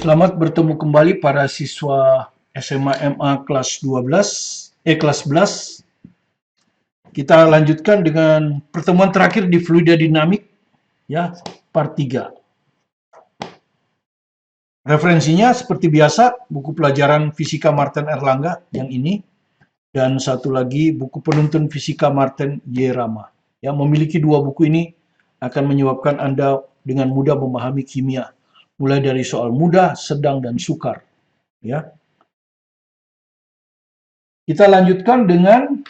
Selamat bertemu kembali para siswa SMA MA kelas 12, kelas 11. Kita lanjutkan dengan pertemuan terakhir di fluida dinamik, ya, part 3. Referensinya seperti biasa, buku pelajaran Fisika Martin Erlangga yang ini, dan satu lagi buku penuntun Fisika Martin Y. Rama. Ya, memiliki dua buku ini akan menyebabkan Anda dengan mudah memahami kimia, mulai dari soal mudah, sedang, dan sukar. Ya. Kita lanjutkan dengan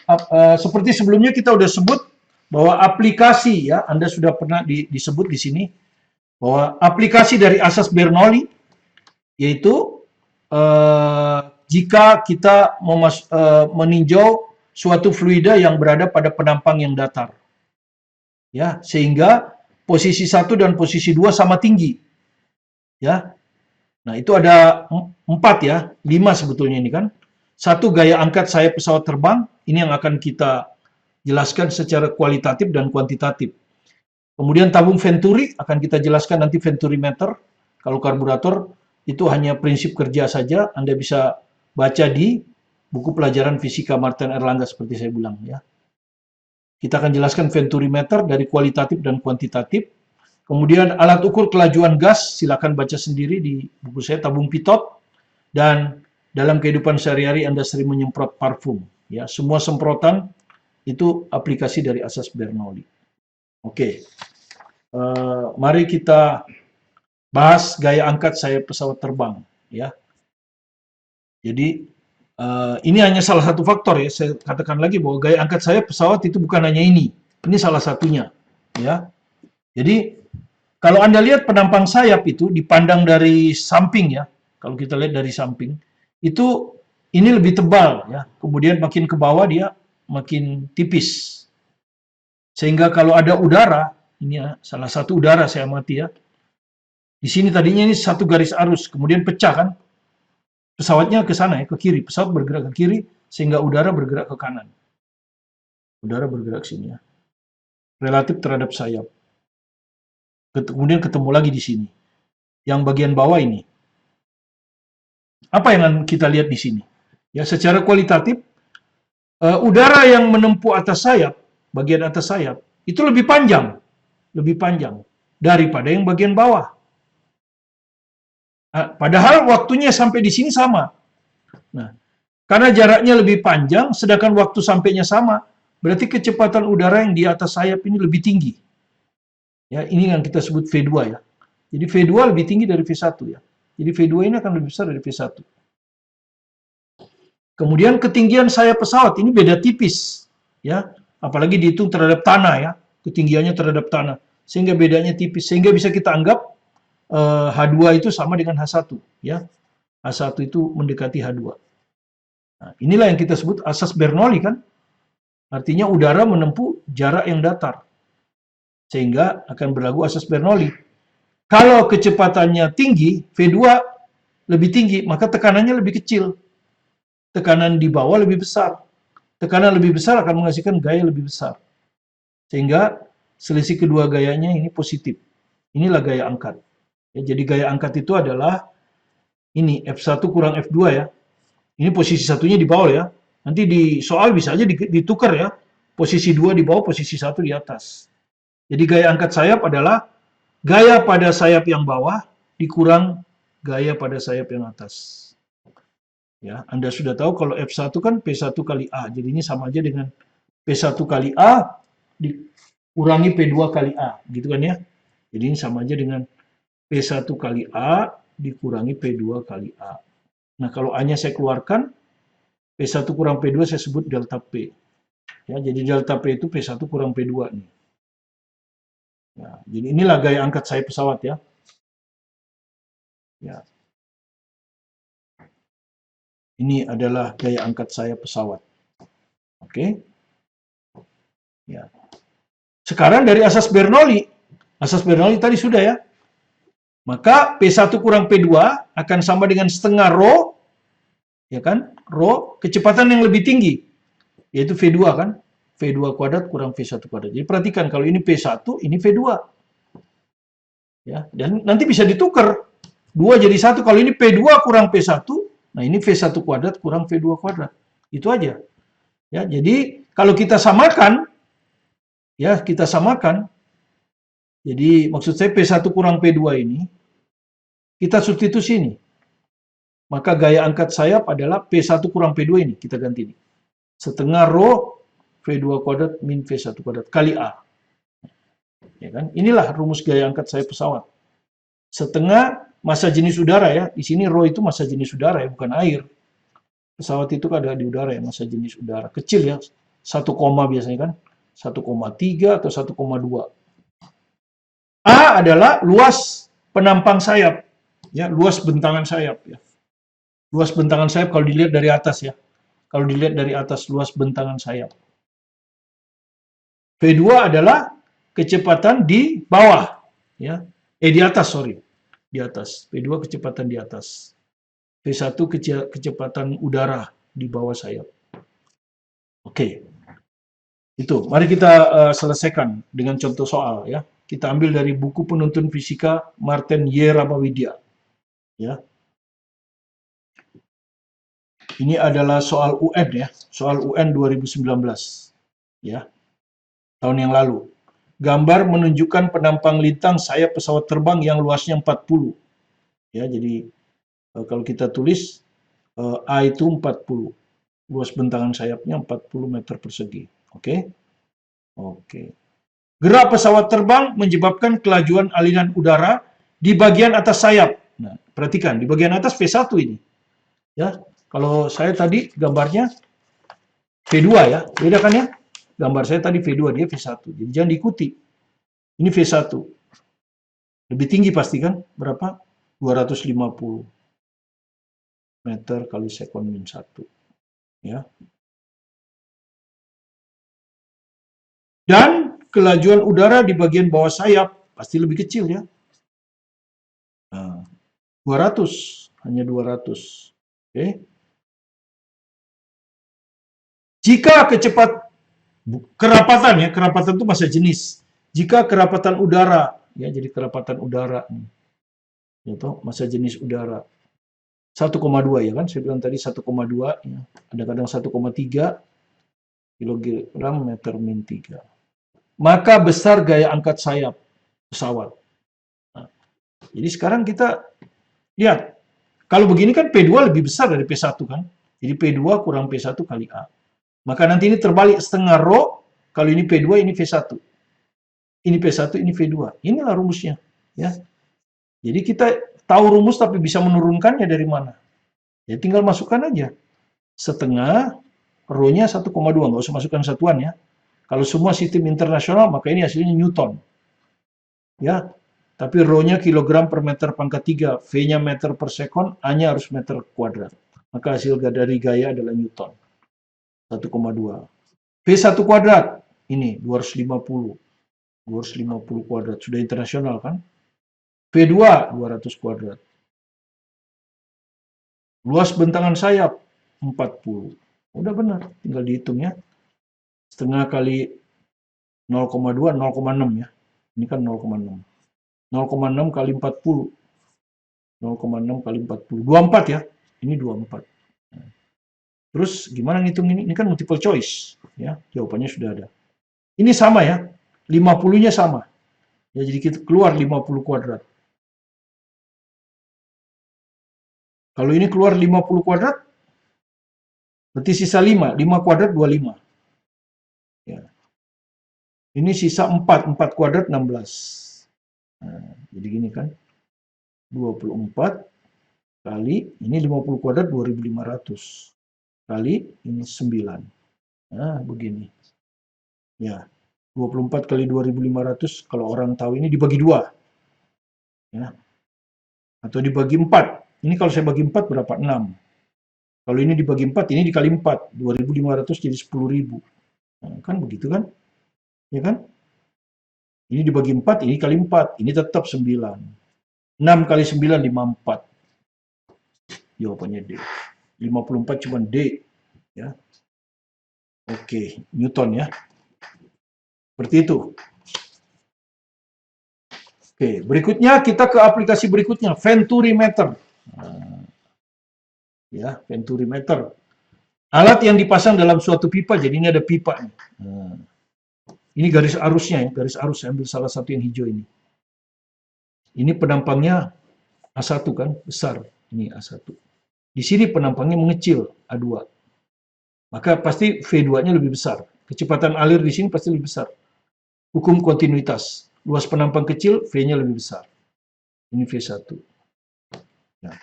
seperti sebelumnya kita sudah sebut bahwa aplikasi, ya, Anda sudah pernah disebut di sini bahwa aplikasi dari asas Bernoulli yaitu jika kita meninjau suatu fluida yang berada pada penampang yang datar, ya, sehingga posisi 1 dan posisi 2 sama tinggi, ya. Nah, itu ada 4, ya, 5 sebetulnya ini kan. Satu, gaya angkat sayap pesawat terbang, ini yang akan kita jelaskan secara kualitatif dan kuantitatif. Kemudian tabung Venturi akan kita jelaskan nanti Venturimeter. Kalau karburator itu hanya prinsip kerja saja, Anda bisa baca di buku pelajaran Fisika Martin Erlangga seperti saya bilang, ya. Kita akan jelaskan Venturimeter dari kualitatif dan kuantitatif. Kemudian alat ukur kelajuan gas, silakan baca sendiri di buku saya, tabung Pitot. Dan dalam kehidupan sehari-hari Anda sering menyemprot parfum, ya. Semua semprotan itu aplikasi dari asas Bernoulli. Oke, mari kita bahas gaya angkat sayap pesawat terbang, ya. Jadi ini hanya salah satu faktor, ya. Saya katakan lagi bahwa gaya angkat sayap pesawat itu bukan hanya ini salah satunya, ya. Jadi kalau Anda lihat penampang sayap itu dipandang dari samping, ya. Kalau kita lihat dari samping itu ini lebih tebal, ya. Kemudian makin ke bawah dia makin tipis. Sehingga kalau ada udara, ini ya, salah satu udara saya amati, ya. Di sini tadinya ini satu garis arus, kemudian pecah kan. Pesawatnya ke sana, ya, ke kiri. Pesawat bergerak ke kiri sehingga udara bergerak ke kanan. Udara bergerak sini, ya. Relatif terhadap sayap. Kemudian ketemu lagi di sini. Yang bagian bawah ini. Apa yang kita lihat di sini? Ya, secara kualitatif, udara yang menempuh atas sayap, bagian atas sayap, itu lebih panjang daripada yang bagian bawah. Padahal waktunya sampai di sini sama. Nah, karena jaraknya lebih panjang, sedangkan waktu sampainya sama, berarti kecepatan udara yang di atas sayap ini lebih tinggi. Ya, ini yang kita sebut V2, ya. Jadi V2 lebih tinggi dari V1, ya. Jadi V2 ini akan lebih besar dari V1. Kemudian ketinggian sayap pesawat ini beda tipis, ya. Apalagi dihitung terhadap tanah, ya. Ketinggiannya terhadap tanah. Sehingga bedanya tipis. Sehingga bisa kita anggap H2 itu sama dengan H1, ya. H1 itu mendekati H2. Nah, inilah yang kita sebut asas Bernoulli, kan. Artinya udara menempuh jarak yang datar. Sehingga akan berlaku asas Bernoulli. Kalau kecepatannya tinggi, V2 lebih tinggi, maka tekanannya lebih kecil. Tekanan di bawah lebih besar. Tekanan lebih besar akan menghasilkan gaya lebih besar. Sehingga selisih kedua gayanya ini positif. Inilah gaya angkat. Ya, jadi gaya angkat itu adalah ini, F1 kurang F2, ya. Ini posisi satunya di bawah, ya. Nanti di soal bisa aja ditukar, ya. Posisi 2 di bawah, posisi 1 di atas. Jadi gaya angkat sayap adalah gaya pada sayap yang bawah dikurang gaya pada sayap yang atas. Ya, Anda sudah tahu kalau F1 kan P1 kali A. Jadi ini sama aja dengan P1 kali A dikurangi P2 kali A. Gitu kan, ya. Jadi ini sama aja dengan P1 kali A dikurangi P2 kali A. Nah, kalau A-nya saya keluarkan, P1 kurang P2 saya sebut delta P. Ya, jadi delta P itu P1 kurang P2 nih. Ya, jadi inilah gaya angkat sayap pesawat, ya. Ya. Ini adalah gaya angkat sayap pesawat. Oke. Ya. Sekarang dari asas Bernoulli tadi sudah, ya. Maka P1 kurang P2 akan sama dengan setengah rho, ya kan? Rho kecepatan yang lebih tinggi, yaitu V2, kan? V2 kuadrat kurang V1 kuadrat. Jadi perhatikan, kalau ini P1, ini V2. Ya, dan nanti bisa ditukar. 2 jadi 1. Kalau ini P2 kurang P1, nah ini V1 kuadrat kurang V2 kuadrat. Itu aja. Ya, jadi kalau kita samakan, ya kita samakan, jadi maksud saya P1 kurang P2 ini, kita substitusi ini. Maka gaya angkat sayap adalah P1 kurang P2 ini, kita ganti ini. Setengah rho V2 kuadrat min V1 kuadrat kali A. Ya kan? Inilah rumus gaya angkat sayap pesawat. Setengah massa jenis udara ya. Di sini rho itu massa jenis udara ya, bukan air. Pesawat itu kan ada di udara ya, massa jenis udara. Kecil ya, 1, biasanya kan. 1,3 atau 1,2. A adalah luas penampang sayap. Ya, luas bentangan sayap ya. Luas bentangan sayap kalau dilihat dari atas ya. Kalau dilihat dari atas luas bentangan sayap. V2 adalah kecepatan di bawah ya. Di atas, sorry. Di atas. V2 kecepatan di atas. V1 kecepatan udara di bawah sayap. Oke. Itu. Mari kita selesaikan dengan contoh soal ya. Kita ambil dari buku penuntun fisika Martin Y. Ramawidya. Ya. Ini adalah soal UN ya, soal UN 2019 ya, tahun yang lalu. Gambar menunjukkan penampang lintang sayap pesawat terbang yang luasnya 40. Ya, jadi kalau kita tulis A itu 40. Luas bentangan sayapnya 40 meter persegi. Oke? Oke. Gerak pesawat terbang menyebabkan kelajuan aliran udara di bagian atas sayap. Nah, perhatikan di bagian atas V1 ini. Ya, kalau saya tadi gambarnya V2 ya, beda kan ya? Gambar saya tadi V2, dia V1. Jadi jangan diikuti. Ini V1. Lebih tinggi pasti kan? Berapa? 250 meter kali sekon min 1. Ya. Dan kelajuan udara di bagian bawah sayap pasti lebih kecil ya. Nah, 200, hanya 200. Oke. Jika kerapatan ya, kerapatan itu massa jenis. Jika kerapatan udara, ya jadi kerapatan udara, itu massa jenis udara 1,2 ya kan, saya bilang tadi 1,2, ya. Ada kadang 1,3 kilogram meter min 3. Maka besar gaya angkat sayap pesawat. Nah, jadi sekarang kita lihat, kalau begini kan P2 lebih besar dari P1 kan, jadi P2 kurang P1 kali A. Maka nanti ini terbalik setengah rho, kalau ini P2, ini V1. Ini P1, ini V2. Inilah rumusnya. Ya. Jadi kita tahu rumus tapi bisa menurunkannya dari mana. Ya tinggal masukkan aja. Setengah, rho-nya 1,2. Nggak usah masukkan satuan ya. Kalau semua sistem internasional, maka ini hasilnya Newton. Ya, tapi rho-nya kilogram per meter pangkat 3. V-nya meter per sekon, A-nya harus meter kuadrat. Maka hasil dari gaya adalah Newton. 1,2. V1 kuadrat, ini 250. 250 kuadrat, sudah internasional kan? V2, 200 kuadrat. Luas bentangan sayap, 40. Udah benar, tinggal dihitung ya. Setengah kali 0,2, 0,6 ya. Ini kan 0,6. 0,6 kali 40. 0,6 kali 40. 24 ya. Ini 24. Terus gimana ngitung ini? Ini kan multiple choice. Ya, jawabannya sudah ada. Ini sama ya. 50-nya sama. Ya, jadi kita keluar 50 kuadrat. Kalau ini keluar 50 kuadrat, berarti sisa 5. 5 kuadrat 25. Ya. Ini sisa 4. 4 kuadrat 16. Nah, jadi gini kan. 24 kali, ini 50 kuadrat 2500. Kali, ini 9. Nah, begini. Ya, 24 kali 2500, kalau orang tahu ini dibagi 2. Ya. Atau dibagi 4. Ini kalau saya bagi 4 berapa? 6. Kalau ini dibagi 4, ini dikali 4. 2500 jadi 10.000. Nah, kan begitu kan? Ya kan? Ini dibagi 4, ini kali 4. Ini tetap 9. 6 kali 9, 54. Jawabannya D. 54 cuma D. Ya. Oke, Newton ya. Seperti itu. Oke, berikutnya kita ke aplikasi berikutnya, Venturimeter. Nah, ya, Venturimeter. Alat yang dipasang dalam suatu pipa, jadi ini ada pipa nih. Nah, ini garis arusnya ya, garis arus. Saya ambil salah satu yang hijau ini. Ini penampangnya A1 kan, besar. Ini A1. Di sini penampangnya mengecil, A2. Maka pasti V2-nya lebih besar. Kecepatan alir di sini pasti lebih besar. Hukum kontinuitas. Luas penampang kecil, V-nya lebih besar. Ini V1. Nah,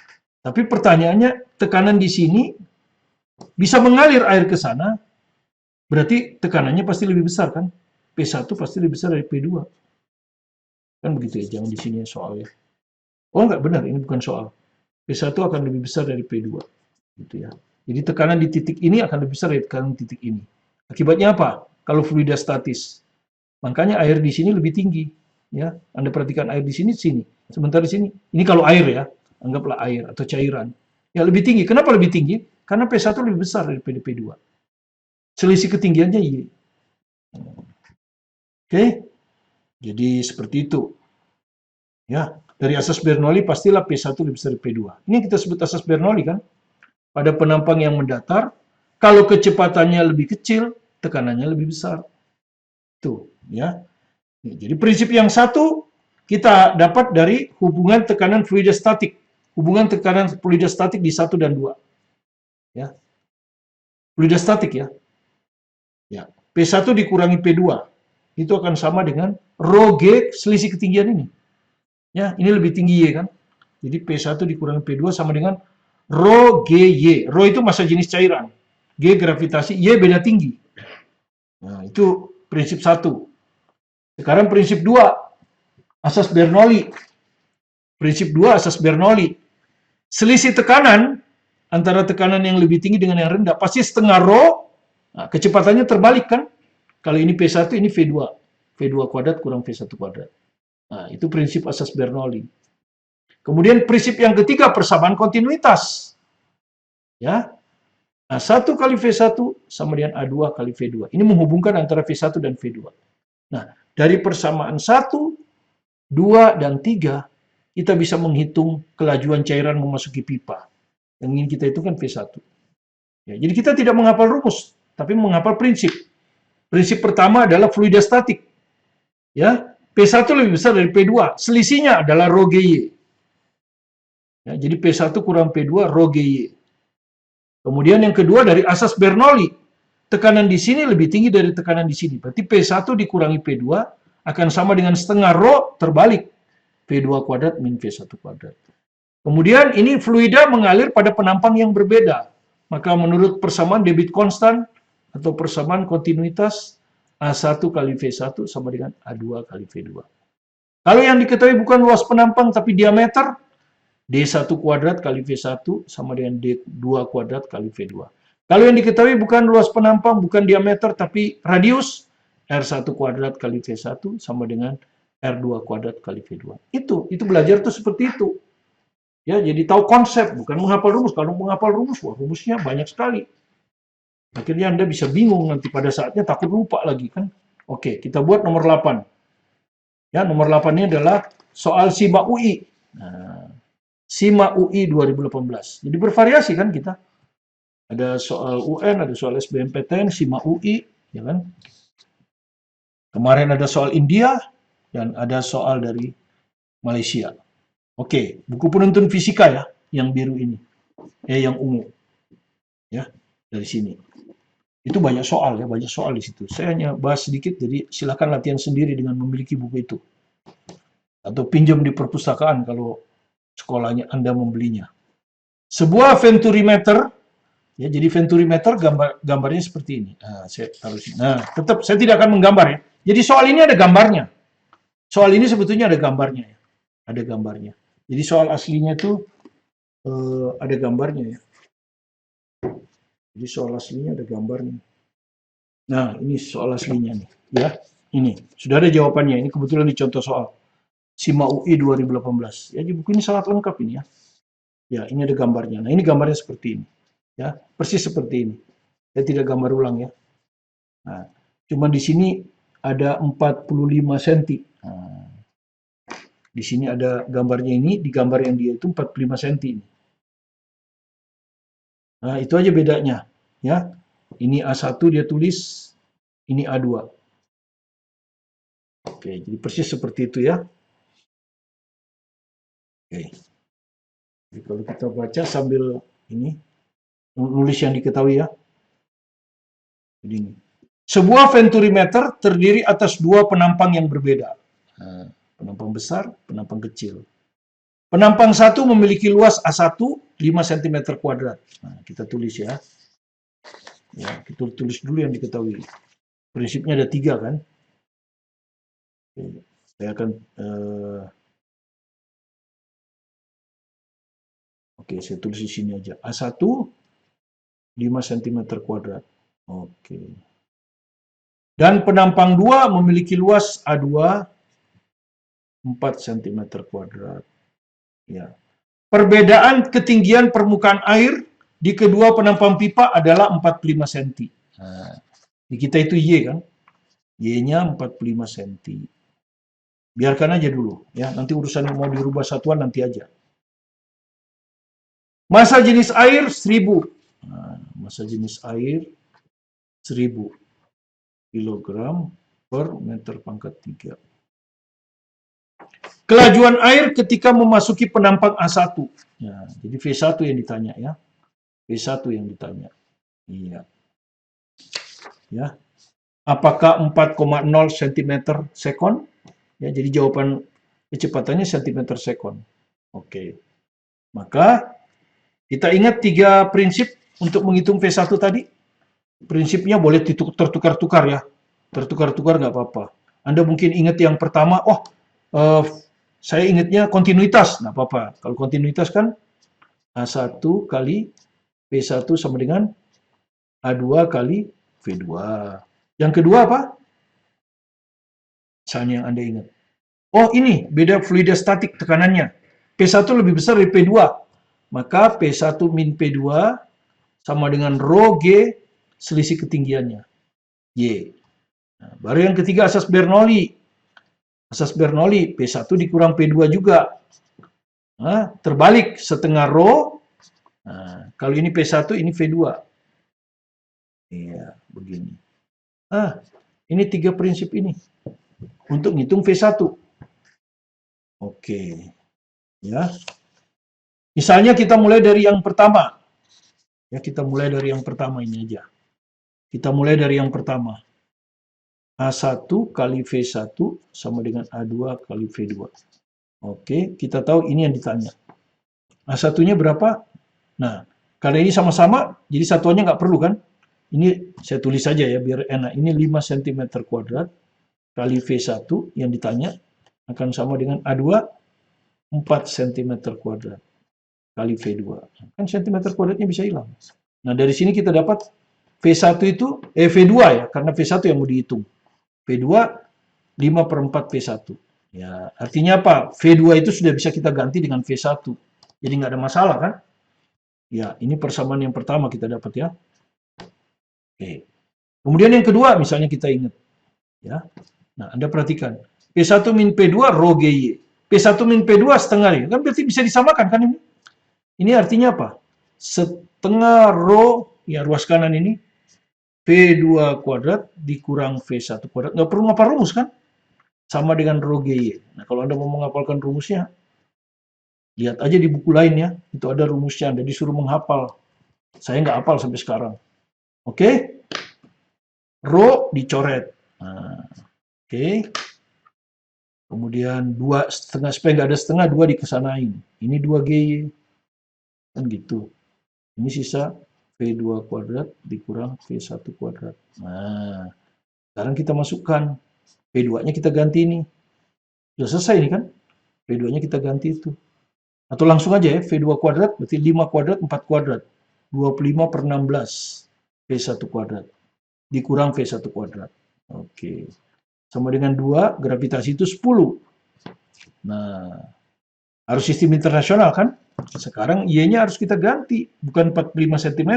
tapi pertanyaannya, tekanan di sini bisa mengalir air ke sana, berarti tekanannya pasti lebih besar kan? P1 pasti lebih besar dari P2. Kan begitu ya, jangan di sini soalnya. Oh enggak, benar, ini bukan soal. P1 akan lebih besar dari P2. Gitu ya. Jadi tekanan di titik ini akan lebih besar dari tekanan di titik ini. Akibatnya apa? Kalau fluida statis. Makanya air di sini lebih tinggi. Ya, Anda perhatikan air di sini, sementara di sini. Ini kalau air ya, anggaplah air atau cairan. Ya lebih tinggi. Kenapa lebih tinggi? Karena P1 lebih besar dari P2. Selisih ketinggiannya Y. Oke? Jadi seperti itu. Ya, dari asas Bernoulli pastilah P1 lebih besar dari P2. Ini kita sebut asas Bernoulli kan? Pada penampang yang mendatar, kalau kecepatannya lebih kecil, tekanannya lebih besar. Tuh, ya. Jadi prinsip yang satu kita dapat dari hubungan tekanan fluida statik. Hubungan tekanan fluida statik di 1 dan 2. Ya. Fluida statik ya. Ya. P1 dikurangi P2. Itu akan sama dengan rho G selisih ketinggian ini. Ya, ini lebih tinggi Y kan. Jadi P1 dikurangi P2 sama dengan rho GY. Rho itu massa jenis cairan. G gravitasi, Y beda tinggi. Nah, itu prinsip 1. Sekarang prinsip 2. Asas Bernoulli. Prinsip 2 asas Bernoulli. Selisih tekanan antara tekanan yang lebih tinggi dengan yang rendah pasti setengah rho. Nah, kecepatannya terbalik kan? Kalau ini P1, ini V2. V2 kuadrat kurang V1 kuadrat. Nah, itu prinsip asas Bernoulli. Kemudian prinsip yang ketiga, persamaan kontinuitas. Ya, A1 kali V1 sama dengan A2 kali V2. Ini menghubungkan antara V1 dan V2. Nah, dari persamaan 1, 2, dan 3, kita bisa menghitung kelajuan cairan memasuki pipa. Yang ingin kita hitungkan V1. Ya, jadi kita tidak menghafal rumus, tapi menghafal prinsip. Prinsip pertama adalah fluida statik. Ya, P1 lebih besar dari P2. Selisihnya adalah rho GY. Ya, jadi P1 kurang P2 rho GY. Kemudian yang kedua dari asas Bernoulli. Tekanan di sini lebih tinggi dari tekanan di sini. Berarti P1 dikurangi P2 akan sama dengan setengah rho terbalik. P2 kuadrat min V1 kuadrat. Kemudian ini fluida mengalir pada penampang yang berbeda. Maka menurut persamaan debit konstan atau persamaan kontinuitas, A1 kali V1 sama dengan A2 kali V2. Kalau yang diketahui bukan luas penampang tapi diameter, D1 kuadrat kali V1 sama dengan D2 kuadrat kali V2. Kalau yang diketahui bukan luas penampang, bukan diameter, tapi radius, R1 kuadrat kali V1 sama dengan R2 kuadrat kali V2. Itu belajar tuh seperti itu. Ya, jadi tahu konsep, bukan menghafal rumus. Kalau menghafal rumus, wah rumusnya banyak sekali. Akhirnya Anda bisa bingung nanti pada saatnya, takut lupa lagi kan. Oke, kita buat nomor 8. Ya, nomor 8 ini adalah soal SIMA UI. Nah, SIMA UI 2018. Jadi bervariasi kan kita. Ada soal UN, ada soal SBMPTN, SIMA UI, ya kan? Kemarin ada soal India dan ada soal dari Malaysia. Oke, buku penuntun fisika ya, yang biru ini. Yang ungu. Ya, dari sini. Itu banyak soal ya, banyak soal di situ. Saya hanya bahas sedikit, jadi silakan latihan sendiri dengan memiliki buku itu. Atau pinjam di perpustakaan kalau sekolahnya Anda membelinya. Sebuah venturimeter, ya, jadi venturimeter gambarnya seperti ini. Nah, saya taruh sini. Nah, tetap saya tidak akan menggambar ya. Jadi soal ini ada gambarnya. Soal ini sebetulnya ada gambarnya ya. Ada gambarnya. Jadi soal aslinya itu ada gambarnya ya. Jadi soal aslinya ada gambarnya. Nah, ini soal aslinya nih, ya. Ini sudah ada jawabannya. Ini kebetulan di contoh soal SIMA UI 2018. Ya, di buku ini sangat lengkap ini ya. Ya, ini ada gambarnya. Nah, ini gambarnya seperti ini. Ya, persis seperti ini. Saya tidak gambar ulang ya. Nah, cuma di sini ada 45 cm. Nah, Di sini ada gambarnya ini, di gambar yang dia itu 45 cm. Nah, itu aja bedanya. Ya, ini A1 dia tulis, ini A2. Oke, jadi persis seperti itu ya. Oke. Jadi kalau kita baca sambil ini, nulis yang diketahui ya. Jadi ini. Sebuah venturimeter terdiri atas dua penampang yang berbeda. Nah, penampang besar, penampang kecil. Penampang satu memiliki luas A1 5 cm kuadrat. Nah, kita tulis ya. Ya, kita tulis dulu yang diketahui. Prinsipnya ada 3 kan. Oke, saya akan oke, saya tulis di sini aja. A1 5 cm kuadrat. Oke. Dan penampang 2 memiliki luas A2 4 cm kuadrat. Ya. Perbedaan ketinggian permukaan air di kedua penampang pipa adalah 45 cm. Nah, di kita itu Y kan. Y-nya 45 cm. Biarkan aja dulu ya, nanti urusan mau dirubah satuan nanti aja. Massa jenis air 1000. Nah, massa jenis air 1000 kg per meter pangkat 3. Kelajuan air ketika memasuki penampang A1. Ya, jadi V1 yang ditanya ya. V1 yang ditanya. Iya. Ya. Apakah 4,0 cm sekon? Ya, jadi jawaban kecepatannya cm sekon. Oke. Maka kita ingat 3 prinsip untuk menghitung V1 tadi. Prinsipnya boleh tertukar-tukar ya. Tertukar-tukar nggak apa-apa. Anda mungkin ingat yang pertama, saya ingatnya kontinuitas, nggak apa-apa. Kalau kontinuitas kan A1 kali V1 sama dengan A2 kali V2. Yang kedua apa? Misalnya yang Anda ingat. Oh ini, beda fluida statik tekanannya. P1 lebih besar dari P2. Maka P1 min P2 sama dengan rho G selisih ketinggiannya. Y. Nah, baru yang ketiga asas Bernoulli. Asas Bernoulli, P1 dikurang P2 juga. Nah, terbalik setengah rho. Nah, kalau ini P1, ini V2. Iya, begini. Ini 3 prinsip ini. Untuk ngitung V1. Oke. Ya. Misalnya kita mulai dari yang pertama. Ya, kita mulai dari yang pertama ini aja. Kita mulai dari yang pertama. A1 kali V1 sama dengan A2 kali V2. Oke, kita tahu ini yang ditanya. A1-nya berapa? Nah, karena ini sama-sama, jadi satuannya nggak perlu kan? Ini saya tulis saja ya, biar enak. Ini 5 cm kuadrat kali V1 yang ditanya akan sama dengan A2 4 cm kuadrat kali V2. Kan cm kuadratnya bisa hilang. Nah, dari sini kita dapat V1 itu, V2 ya, karena V1 yang mau dihitung. V2 5/4 V1. Ya, artinya apa? V2 itu sudah bisa kita ganti dengan V1. Jadi nggak ada masalah kan? Ya, ini persamaan yang pertama kita dapat ya. Oke. Kemudian yang kedua, misalnya kita ingat. Ya. Nah, Anda perhatikan. P1 min P2 rho GY. P1 min P2 setengah Y. Kan berarti bisa disamakan kan ini? Ini artinya apa? Setengah rho, ya ruas kanan ini, V2 kuadrat dikurang V1 kuadrat. Nggak perlu ngapal rumus kan? Sama dengan rho GY. Nah, kalau Anda mau menghafalkan rumusnya, lihat aja di buku lain ya. Itu ada rumusnya. Anda disuruh menghafal. Saya nggak hafal sampai sekarang. Oke? Rho dicoret. Nah, oke. Kemudian 2 setengah, supaya nggak ada setengah, 2 dikesanain. Ini 2 GY. Kan gitu. Ini sisa V2 kuadrat dikurang V1 kuadrat. Nah, sekarang kita masukkan. V2-nya kita ganti ini. Sudah selesai ini kan? V2-nya kita ganti itu. Atau langsung aja ya, V2 kuadrat berarti 5 kuadrat, 4 kuadrat. 25/16 V1 kuadrat. Dikurang V1 kuadrat. Oke. Sama dengan 2, gravitasi itu 10. Nah, harus sistem internasional kan? Sekarang Y-nya harus kita ganti. Bukan 45 cm,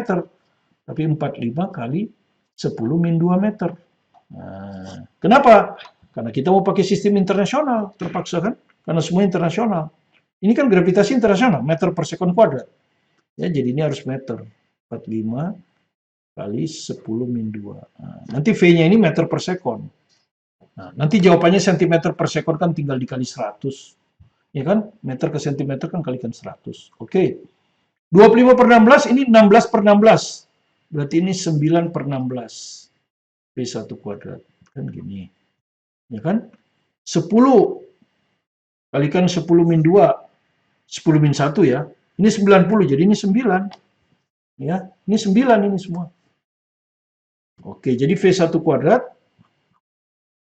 tapi 45 kali 10 min 2 meter. Nah, kenapa? Karena kita mau pakai sistem internasional, terpaksa kan? karena semua internasional. Ini kan gravitasi internasional, meter per sekon kuadrat. Ya, jadi ini harus meter. 45 kali 10 min 2. Nah, nanti V-nya ini meter per sekon. Nah, nanti jawabannya sentimeter per sekon kan tinggal dikali 100. Ya kan? Meter ke sentimeter kan kalikan 100. Oke. 25 per 16, ini 16 per 16. Berarti ini 9 per 16. V1 kuadrat. Kan gini. Ya kan? 10 kalikan 10 min 2. 10 min 1 ya. Ini 90, jadi ini 9. Ya, ini 9 ini semua. Oke, jadi V1 kuadrat,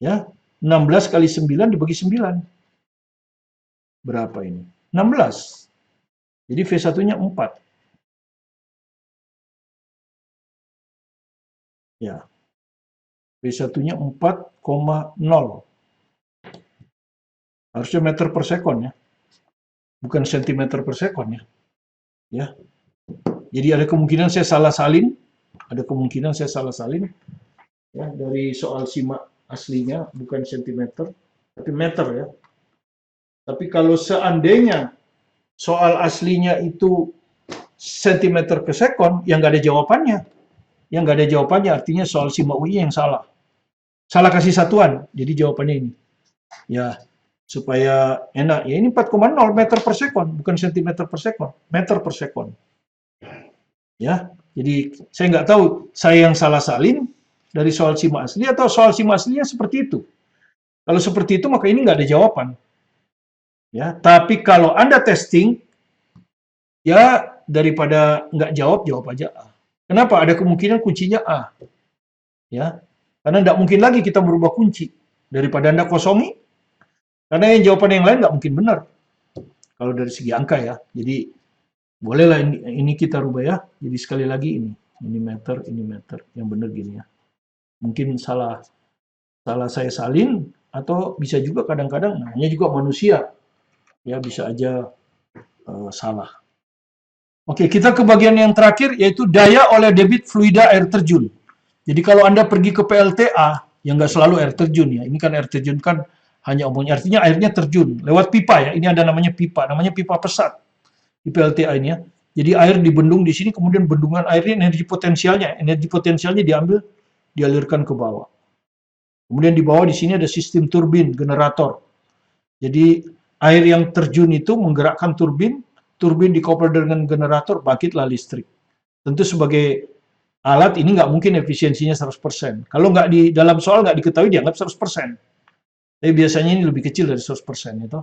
ya, 16 kali 9 dibagi 9. Berapa ini? 16. Jadi V1-nya 4. Ya, V1-nya 4,0. Harusnya meter per sekon ya, bukan sentimeter per sekon ya. Ya, jadi ada kemungkinan saya salah salin, ya, dari soal simak aslinya bukan sentimeter, tapi meter ya. Tapi kalau seandainya soal aslinya itu sentimeter ke sekon, yang nggak ada jawabannya. Yang nggak ada jawabannya artinya soal simak UI yang salah. Salah kasih satuan, jadi jawabannya ini. Ya, supaya enak. Ya ini 4,0 meter per sekon, bukan sentimeter per sekon, meter per sekon. Ya, jadi saya nggak tahu saya yang salah salin dari soal simak asli atau soal simak aslinya seperti itu. Kalau seperti itu maka ini nggak ada jawaban. Ya, tapi kalau Anda testing, ya daripada nggak jawab, jawab aja A. Kenapa? Ada kemungkinan kuncinya A. Ya, karena nggak mungkin lagi kita merubah kunci. Daripada Anda kosongi, karena yang jawaban yang lain nggak mungkin benar. Kalau dari segi angka ya. Jadi, bolehlah ini kita rubah ya. Jadi sekali lagi ini meter, ini meter. Yang benar gini ya. Mungkin salah saya salin, atau bisa juga kadang-kadang, namanya juga manusia. Ya, bisa aja salah. Oke, kita ke bagian yang terakhir, yaitu daya oleh debit fluida air terjun. Jadi kalau Anda pergi ke PLTA, yang nggak selalu air terjun ya, ini kan air terjun kan hanya omongnya, artinya airnya terjun lewat pipa ya, ini ada namanya pipa pesat di PLTA ini ya. Jadi air dibendung di sini, kemudian bendungan airnya energi potensialnya diambil, dialirkan ke bawah. Kemudian di bawah di sini ada sistem turbin, generator. Jadi air yang terjun itu menggerakkan turbin dikoppel dengan generator, bangkitlah listrik. Tentu sebagai alat ini nggak mungkin efisiensinya 100%. Kalau nggak di dalam soal nggak diketahui dianggap 100%. Tapi biasanya ini lebih kecil dari 100% itu.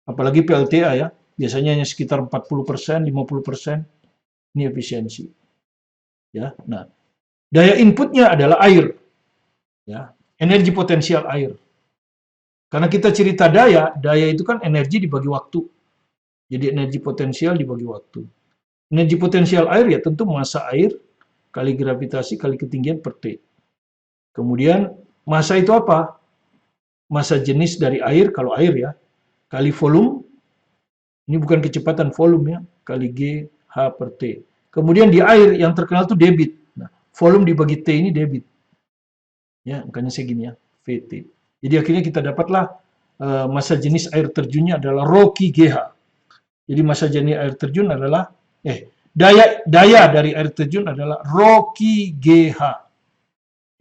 Apalagi PLTA ya, biasanya hanya sekitar 40%, 50%. Ini efisiensi. Ya, nah, daya inputnya adalah air. Ya, energi potensial air. Karena kita cerita daya itu kan energi dibagi waktu. Jadi energi potensial dibagi waktu. Energi potensial air ya tentu massa air kali gravitasi kali ketinggian per T. Kemudian massa itu apa? Massa jenis dari air, kalau air ya, kali volume, ini bukan kecepatan volume ya, kali G H per T. Kemudian di air yang terkenal itu debit. Nah, volume dibagi T ini debit. Ya, makanya segini ya, VT. Jadi akhirnya kita dapatlah massa jenis air terjunnya adalah rho Q GH. Jadi massa jenis air terjun adalah daya dari air terjun adalah rho Q GH.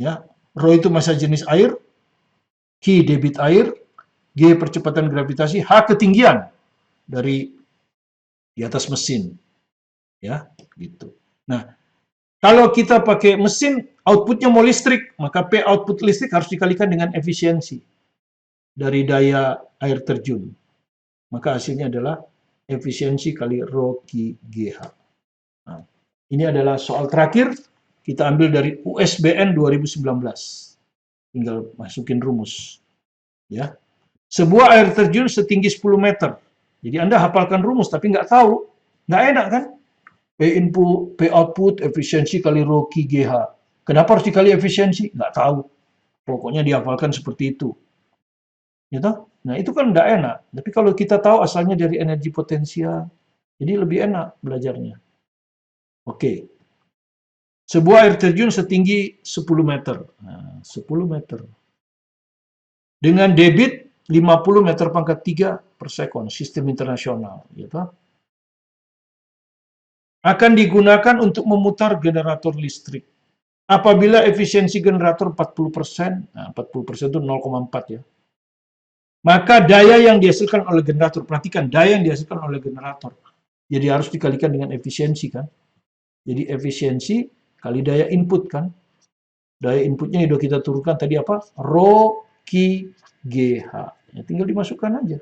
Ya, rho itu massa jenis air, Q debit air, G percepatan gravitasi, H ketinggian dari di atas mesin. Ya, gitu. Nah, kalau kita pakai mesin outputnya mau listrik, maka P output listrik harus dikalikan dengan efisiensi dari daya air terjun. Maka hasilnya adalah efisiensi kali rho Q GH. Nah, ini adalah soal terakhir, kita ambil dari USBN 2019. Tinggal masukin rumus. Ya. Sebuah air terjun setinggi 10 meter. Jadi Anda hafalkan rumus, tapi nggak tahu. Nggak enak kan? P input, P output, efisiensi kali rho Q GH. Kenapa harus dikali efisiensi? Nggak tahu. Pokoknya dihafalkan seperti itu. Gitu? Nah, itu kan nggak enak. Tapi kalau kita tahu asalnya dari energi potensial, jadi lebih enak belajarnya. Oke. Sebuah air terjun setinggi 10 meter. Nah, 10 meter. Dengan debit 50 meter pangkat 3 per second, sistem internasional, gitu. Akan digunakan untuk memutar generator listrik. Apabila efisiensi generator 40%, nah 40% itu 0,4 ya. Maka daya yang dihasilkan oleh generator, perhatikan daya yang dihasilkan oleh generator. Jadi harus dikalikan dengan efisiensi kan. Jadi efisiensi kali daya input kan. Daya inputnya sudah kita turunkan tadi apa? Rho Q GH. Ya, tinggal dimasukkan aja.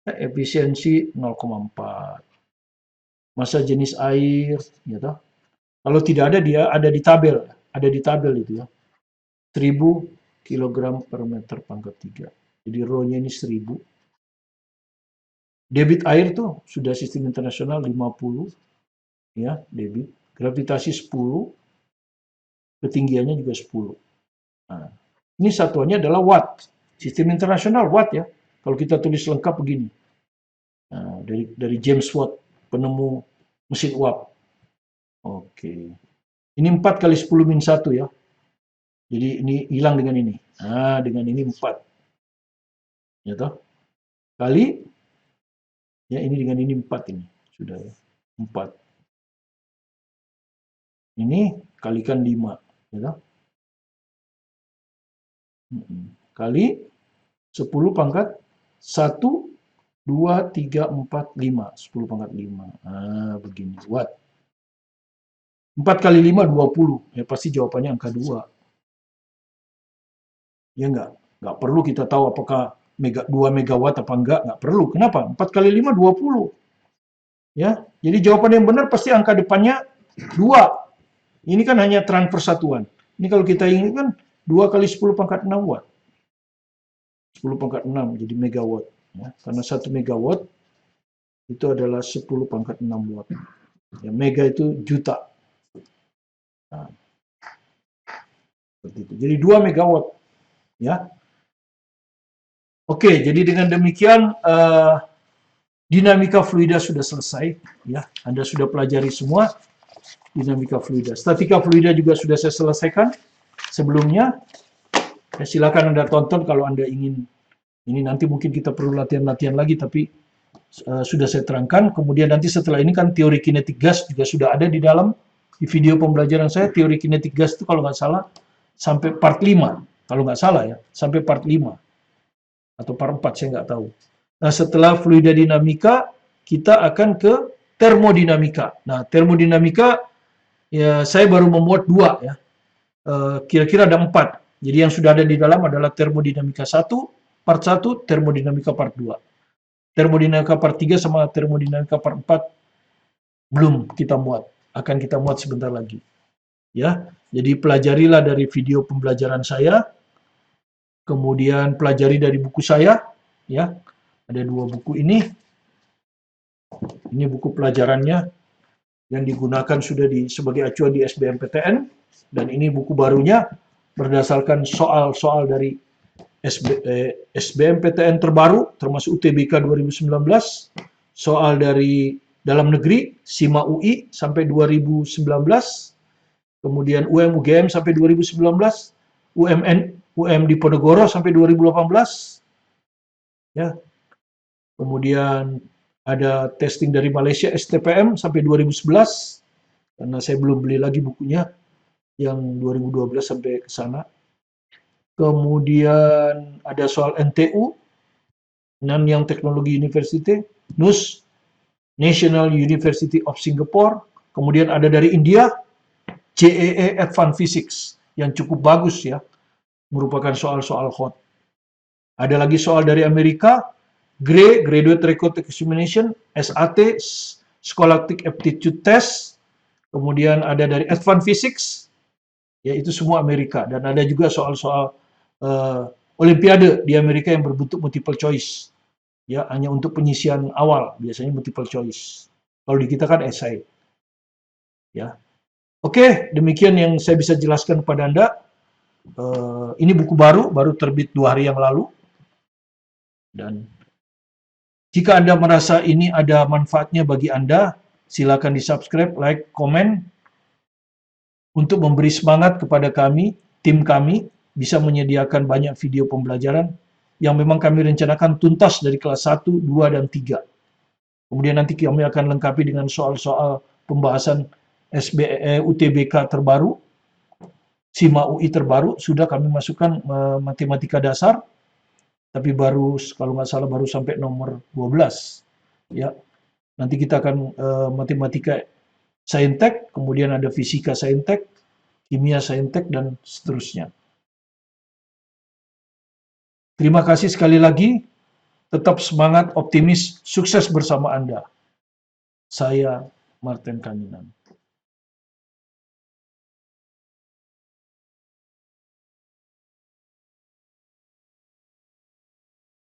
Nah, efisiensi 0,4. Massa jenis air, gitu. Kalau tidak ada dia ada di tabel itu ya. 1000 kg per meter pangkat 3. Jadi rho-nya ini 1000. Debit air tuh sudah sistem internasional 50 ya, debit. Gravitasi 10, ketinggiannya juga 10. Nah, ini satuannya adalah watt. Sistem internasional watt ya. Kalau kita tulis lengkap begini. Nah, dari James Watt, penemu mesin uap. Oke. Ini 4 kali 10 min 1 ya. Jadi ini hilang dengan ini. Nah, dengan ini 4. Ya toh? Kali ya ini dengan ini 4 ini. Sudah ya. 4. Ini kalikan 5, ya toh? Kali 10 pangkat 1, 2, 3, 4, 5. 10 pangkat 5. Nah, begini. Watt. 4 kali 5, 20. Ya pasti jawabannya angka 2. Ya enggak? Enggak perlu kita tahu apakah 2 megawatt apa enggak perlu. Kenapa? 4 kali 5, 20. Ya, jadi jawaban yang benar pasti angka depannya 2. Ini kan hanya transfer satuan. Ini kalau kita ingin kan 2 kali 10 pangkat 6 watt. 10 pangkat 6 jadi megawatt. Ya, karena 1 megawatt itu adalah 10 pangkat 6 watt. Ya, mega itu juta. Nah, seperti itu. Jadi 2 megawatt. Ya. Oke, jadi dengan demikian dinamika fluida sudah selesai. Ya, Anda sudah pelajari semua dinamika fluida. Statika fluida juga sudah saya selesaikan sebelumnya. Ya, silakan Anda tonton kalau Anda ingin. Ini nanti mungkin kita perlu latihan-latihan lagi, tapi sudah saya terangkan. Kemudian nanti setelah ini kan teori kinetik gas juga sudah ada di dalam di video pembelajaran saya. Teori kinetik gas itu kalau nggak salah sampai part 5. Kalau nggak salah ya, sampai part 5. Atau part 4, saya nggak tahu. Nah, setelah fluida dinamika, kita akan ke termodinamika. Nah, termodinamika, ya saya baru memuat 2 ya. Kira-kira ada 4. Jadi yang sudah ada di dalam adalah termodinamika 1, part 1, termodinamika part 2. Termodinamika part 3 sama termodinamika part 4 belum kita muat. Akan kita muat sebentar lagi. Ya, jadi pelajarilah dari video pembelajaran saya. Kemudian pelajari dari buku saya, ya. Ada 2 buku ini. Ini buku pelajarannya yang digunakan sudah sebagai acuan di SBMPTN, dan ini buku barunya berdasarkan soal-soal dari SBMPTN terbaru, termasuk UTBK 2019, soal dari dalam negeri, SIMA UI sampai 2019, kemudian UM-UGM sampai 2019, UM di Ponorogo sampai 2018, ya. Kemudian ada testing dari Malaysia STPM sampai 2011, karena saya belum beli lagi bukunya yang 2012 sampai ke sana. Kemudian ada soal NTU, Nanyang Technology University, NUS, National University of Singapore. Kemudian ada dari India, JEE Advanced Physics, yang cukup bagus ya, merupakan soal-soal hot. Ada lagi soal dari Amerika, GRE, Graduate Record Examination, SAT, Scholastic Aptitude Test, kemudian ada dari Advanced Physics, ya itu semua Amerika, dan ada juga soal-soal Olimpiade di Amerika yang berbentuk multiple choice, ya hanya untuk penyisian awal, biasanya multiple choice. Kalau di kita kan essay, ya. Oke, demikian yang saya bisa jelaskan kepada Anda. Ini buku baru terbit 2 hari yang lalu, dan jika Anda merasa ini ada manfaatnya bagi Anda, silakan di-subscribe, like, komen, untuk memberi semangat kepada kami, tim kami, bisa menyediakan banyak video pembelajaran yang memang kami rencanakan tuntas dari kelas 1, 2, dan 3. Kemudian nanti kami akan lengkapi dengan soal-soal pembahasan UTBK terbaru, SIMA UI terbaru, sudah kami masukkan matematika dasar, tapi baru, kalau nggak salah, baru sampai nomor 12. Ya, nanti kita akan matematika saintek, kemudian ada fisika saintek, kimia saintek, dan seterusnya. Terima kasih sekali lagi, tetap semangat, optimis, sukses bersama Anda. Saya Martin Kaninan.